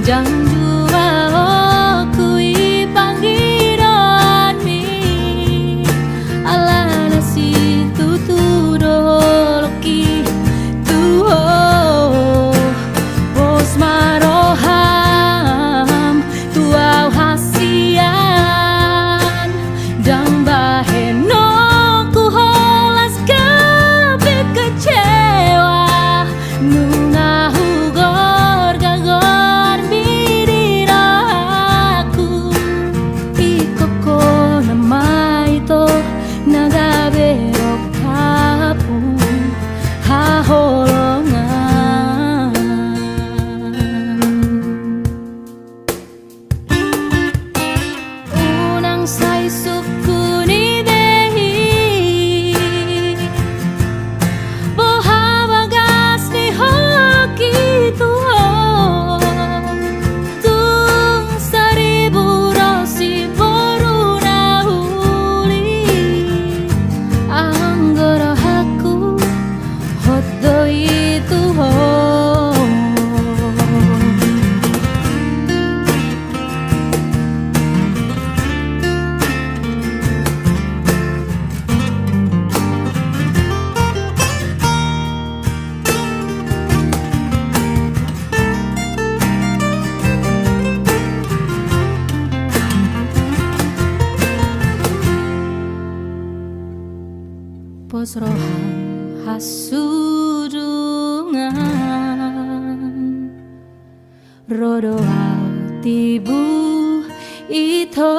Jang jua kui panggilan mi ala nasi tuturo loki tuho bos maroham tuau hasian dang baheno ku holas kabe kecewa nunga hugor gagor miriraku ikoko namai to nagabero kapu haholongan unang say sukuni dehi bohabagas ni hoki tuho tung seribu rosi boruna huli anggoro haku hodo itu ho pos roham hasudungan rodo tibu ito